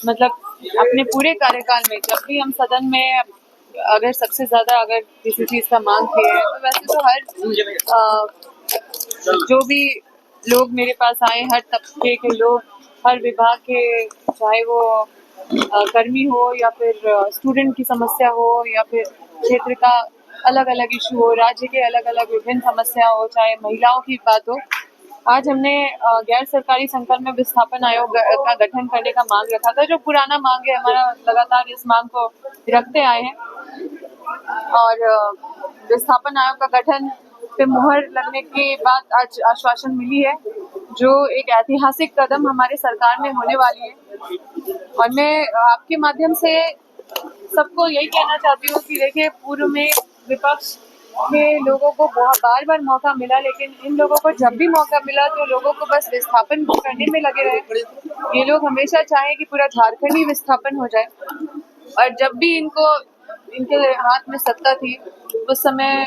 मतलब अपने पूरे कार्यकाल में जब भी हम सदन में अगर सबसे ज्यादा अगर किसी चीज का मांग किया है, तो वैसे तो हर जो भी लोग मेरे पास आए, हर तबके के लोग, हर विभाग के, चाहे वो कर्मी हो या फिर स्टूडेंट की समस्या हो या फिर क्षेत्र का अलग अलग इशू हो, राज्य के अलग अलग विभिन्न समस्या हो, चाहे महिलाओं की बात हो, आज हमने गैर सरकारी संकल्प में विस्थापन आयोग का गठन करने का मांग रखा था, जो पुराना मांग है हमारा, लगातार इस मांग को रखते आए हैं। और विस्थापन आयोग का गठन पे मुहर लगने के बाद आज आश्वासन मिली है, जो एक ऐतिहासिक कदम हमारे सरकार में होने वाली है। और मैं आपके माध्यम से सबको यही कहना चाहती हूँ कि देखिए, पूर्व में विपक्ष के लोगों को बार बार मौका मिला, लेकिन इन लोगों को जब भी मौका मिला तो लोगों को बस विस्थापन करने में लगे रहे। ये लोग हमेशा चाहे कि पूरा झारखंड ही विस्थापन हो जाए, और जब भी इनके हाथ में सत्ता थी उस समय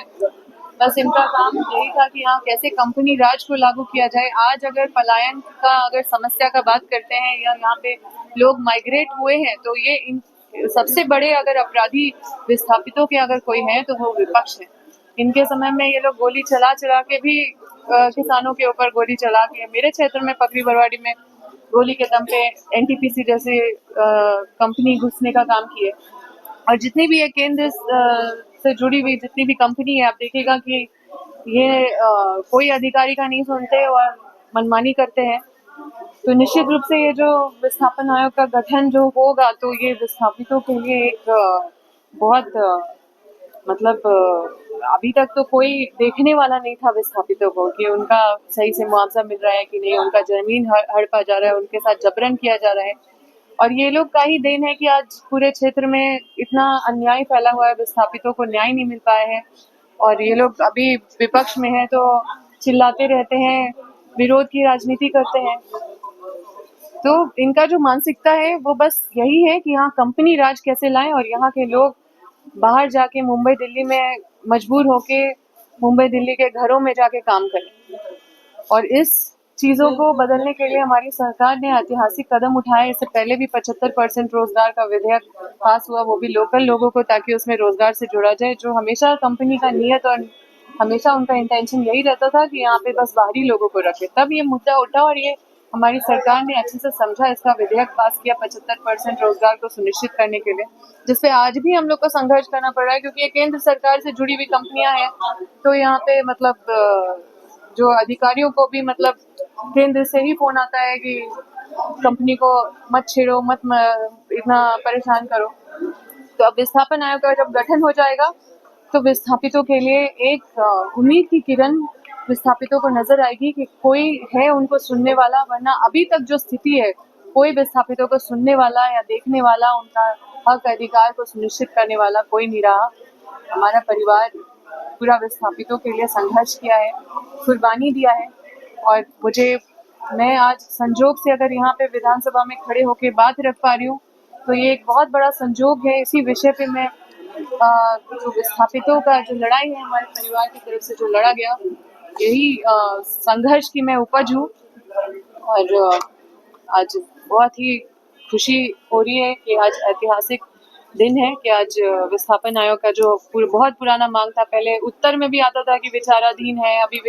बस इनका काम यही था कि हाँ, कैसे कंपनी राज को लागू किया जाए। आज अगर पलायन का अगर समस्या का बात करते हैं या यहाँ पे लोग माइग्रेट हुए हैं, तो ये इन सबसे बड़े अगर अपराधी विस्थापितों के अगर कोई है तो वो विपक्ष है। इनके समय में ये लोग गोली चला चला के भी किसानों के ऊपर गोली चला के, मेरे क्षेत्र में पकड़ी बरवाड़ी में गोली के दम पे एनटीपीसी जैसे कंपनी घुसने का काम किए। और जितनी भी ये केंद्र से जुड़ी हुई जितनी भी कंपनी है, आप देखिएगा कि ये कोई अधिकारी का नहीं सुनते और मनमानी करते हैं। तो निश्चित रूप से ये जो विस्थापन आयोग का गठन जो होगा, तो ये विस्थापितों के लिए एक बहुत मतलब अभी तक तो कोई देखने वाला नहीं था विस्थापितों को कि उनका सही से मुआवजा मिल रहा है कि नहीं, उनका जमीन हड़पा जा रहा है, उनके साथ जबरन किया जा रहा है। और ये लोग का ही देन है कि आज पूरे क्षेत्र में इतना अन्याय फैला हुआ है, विस्थापितों को न्याय नहीं मिल पाया है। और ये लोग अभी विपक्ष में है तो चिल्लाते रहते हैं, विरोध की राजनीति करते हैं। तो इनका जो मानसिकता है वो बस यही है कि यहाँ कंपनी राज कैसे लाएं और यहाँ के लोग बाहर जाके मुंबई दिल्ली में मजबूर होके मुंबई दिल्ली के घरों में जाके काम करें। और इस चीजों को बदलने के लिए हमारी सरकार ने ऐतिहासिक कदम उठाए। इससे पहले भी 75% रोजगार का विधेयक पास हुआ, वो भी लोकल लोगों को, ताकि उसमें रोजगार से जोड़ा जाए। जो हमेशा कंपनी का नियत और हमेशा उनका इंटेंशन यही रहता था कि यहाँ पे बस बाहरी लोगों को रखे, तब ये मुद्दा उठा और ये हमारी सरकार ने अच्छे से समझा, इसका विधेयक पास किया 75% रोजगार को सुनिश्चित करने के लिए, जिससे आज भी हम लोग को संघर्ष करना पड़ रहा है, क्योंकि ये केंद्र सरकार से जुड़ी हुई कंपनियां हैं। तो यहाँ पे मतलब जो अधिकारियों को भी मतलब केंद्र से ही फोन आता है कि कंपनी को मत छेड़ो, मत इतना परेशान करो। तो अब विस्थापन आयोग का जब गठन हो जाएगा तो विस्थापितों के लिए एक उम्मीद की किरण विस्थापितों को नजर आएगी कि कोई है उनको सुनने वाला। वरना अभी तक जो स्थिति है, कोई विस्थापितों को सुनने वाला या देखने वाला, उनका हक अधिकार को सुनिश्चित करने वाला कोई नहीं रहा। हमारा परिवार पूरा विस्थापितों के लिए संघर्ष किया है, कुर्बानी दिया है। और मैं आज संजोग से अगर यहाँ पे विधानसभा में खड़े होकर बात रख पा रही हूँ, तो ये एक बहुत बड़ा संजोग है। इसी विषय पे मैं जो विस्थापितों का जो लड़ाई है हमारे परिवार की तरफ से जो लड़ा गया, यही संघर्ष की मैं उपज हूँ। और आज बहुत ही खुशी हो रही है कि आज ऐतिहासिक दिन है कि आज विस्थापन आयोग का जो बहुत पुराना मांग था, पहले उत्तर में भी आता था कि विचाराधीन है, अभी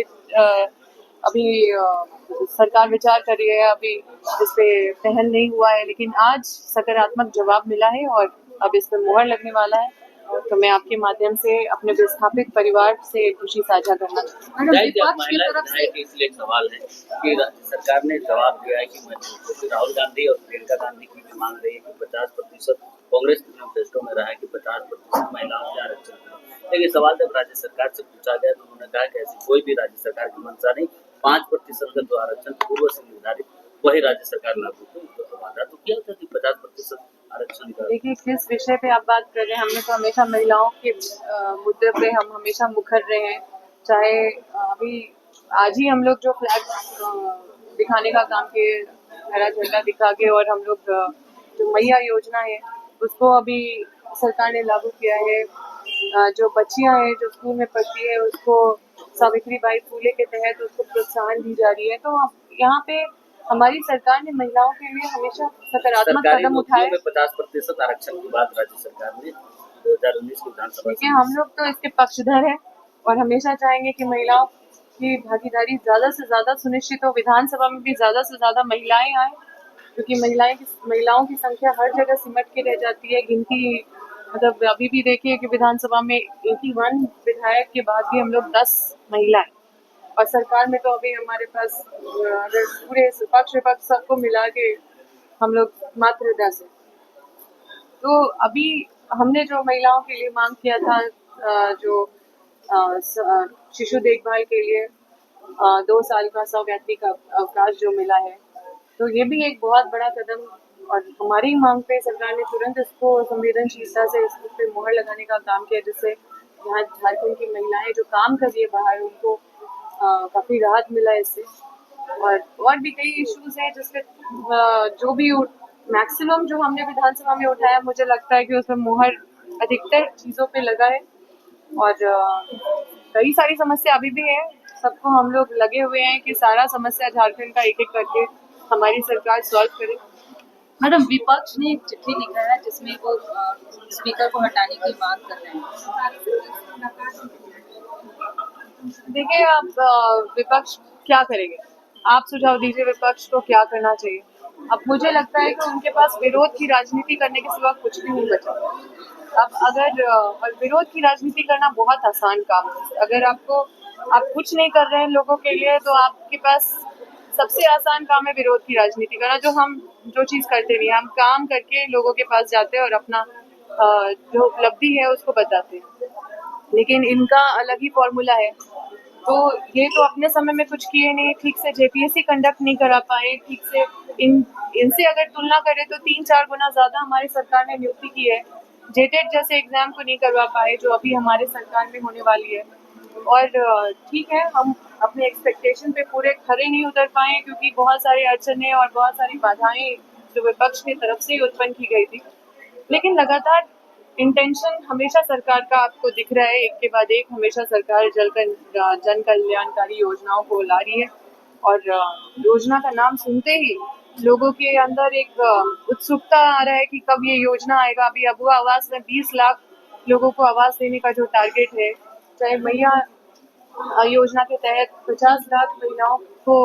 सरकार विचार कर रही है, अभी इस पे पहल नहीं हुआ है, लेकिन आज सकारात्मक जवाब मिला है और अब इस पे मुहर लगने वाला है। तो मैं आपके माध्यम से अपने विस्थापित परिवार से खुशी साझा करना चाहती हूँ। इसलिए एक सवाल है कि राज्य सरकार ने जवाब दिया है कि राहुल गांधी और प्रियंका गांधी की भी मांग रही है कि 50% कांग्रेस के मैनिफेस्टो में रहा है कि 50% महिलाओं के आरक्षण। लेकिन सवाल जब राज्य सरकार से पूछा गया तो उन्होंने कहा कि ऐसी कोई भी राज्य सरकार की मंशा नहीं, 5% का जो आरक्षण पूर्व से निर्धारित वही राज्य सरकार लागू की। तो वादा तो किया था कि 50% आरक्षण का। देखिए, किस विषय पे आप बात कर रहे हैं, हमने तो हमेशा महिलाओं के मुद्दे पे हम हमेशा मुखर रहे हैं। चाहे अभी आज ही हम लोग जो फ्लैग दिखाने का काम किए, हरा झंडा दिखा के, और हम लोग जो मैया योजना है उसको अभी सरकार ने लागू किया है। जो बच्चियां हैं जो स्कूल में पढ़ती है उसको सावित्रीबाई फूले के तहत उसको प्रोत्साहन दी जा रही है। तो यहाँ पे हमारी सरकार ने महिलाओं के लिए हमेशा सकारात्मक सरकारी कदम नौकरियों उठाए। में 50% आरक्षण की बात राज्य सरकार ने 2019 की विधानसभा देखिए, हम लोग तो इसके पक्षधर हैं और हमेशा चाहेंगे कि महिलाओं की भागीदारी ज्यादा से ज्यादा सुनिश्चित हो, विधानसभा में भी ज्यादा से ज्यादा महिलाएं आए, क्योंकि महिलाओं की संख्या हर जगह सिमट के रह जाती है। गिनती मतलब अभी भी देखिए कि विधानसभा में 81 विधायक के बाद भी हम लोग 10 महिलाएं, और सरकार में तो अभी हमारे पास अगर पूरे पक्ष विपक्ष सबको मिला के हम लोग मात्र 10 है। तो अभी हमने जो महिलाओं के लिए मांग किया था, जो शिशु देखभाल के लिए 2 साल का सवैतनिक अवकाश जो मिला है, तो ये भी एक बहुत बड़ा कदम, और हमारी मांग पे सरकार ने तुरंत इसको संवेदनशीलता से इस पे मुहर लगाने का काम किया, जिससे यहाँ झारखंड की महिलाएं जो काम कर रही है बाहर, उनको काफी राहत मिला इससे। और भी कई इश्यूज हैं जिसपे जो भी मैक्सिमम जो हमने विधानसभा में उठाया, मुझे लगता है कि उसमें मुहर अधिकतर चीजों पे लगा है। और कई सारी समस्या अभी भी है, सबको हम लोग लगे हुए हैं कि सारा समस्या झारखंड का एक एक करके हमारी सरकार सॉल्व करे। मैडम, विपक्ष ने एक चिट्ठी लिखा है जिसमें वो स्पीकर को हटाने की मांग कर रहे हैं। देखिए, अब विपक्ष क्या करेंगे, आप सुझाव दीजिए विपक्ष को क्या करना चाहिए। अब मुझे लगता है कि उनके पास विरोध की राजनीति करने के सिवा कुछ भी नहीं बचा। अब अगर और विरोध की राजनीति करना बहुत आसान काम है। अगर आप कुछ नहीं कर रहे हैं लोगों के लिए, तो आपके पास सबसे आसान काम है विरोध की राजनीति करना, जो चीज करते नहीं। हम काम करके लोगों के पास जाते हैं और अपना जो उपलब्धि है उसको बताते हैं, लेकिन इनका अलग ही फॉर्मूला है। तो ये तो अपने समय में कुछ किए नहीं, ठीक से जेपीएससी कंडक्ट नहीं करा पाए, ठीक से इनसे अगर तुलना करें तो 3-4 गुना ज्यादा हमारी सरकार ने नियुक्ति की है। जेटेट जैसे एग्जाम को नहीं करवा पाए जो अभी हमारे सरकार में होने वाली है। और ठीक है, हम अपने एक्सपेक्टेशन पे पूरे खरे नहीं उतर पाए, क्योंकि बहुत सारी अड़चने और बहुत सारी बाधाएं जो विपक्ष की तरफ से ही उत्पन्न की गई थी। लेकिन लगातार इंटेंशन हमेशा सरकार का आपको दिख रहा है, एक के बाद एक हमेशा सरकार जन कल्याणकारी योजनाओं को ला रही है। और योजना का नाम सुनते ही लोगों के अंदर एक उत्सुकता आ रहा है कि कब ये योजना आएगा। अभी अबुआ आवास में 20 लाख लोगों को आवास देने का जो टारगेट है, चाहे मैया योजना के तहत 50 लाख महिलाओं को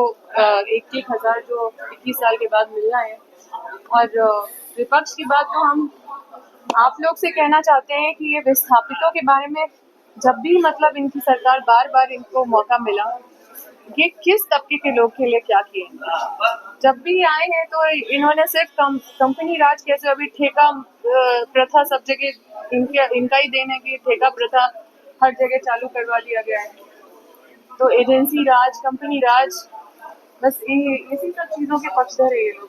1-1 हजार जो 21 साल के बाद मिलना है। और विपक्ष की बात तो हम आप लोग से कहना चाहते हैं कि ये विस्थापितों के बारे में जब भी मतलब इनकी सरकार बार बार इनको मौका मिला, ये किस तबके के लोग के लिए क्या किए। जब भी आए हैं तो इन्होंने सिर्फ कंपनी राज, कैसे अभी ठेका प्रथा सब जगह इनका ही देन है कि ठेका प्रथा हर जगह चालू करवा दिया गया है। तो एजेंसी राज, कंपनी राज, बस इसी सब चीजों के पक्षधर है ये लोग।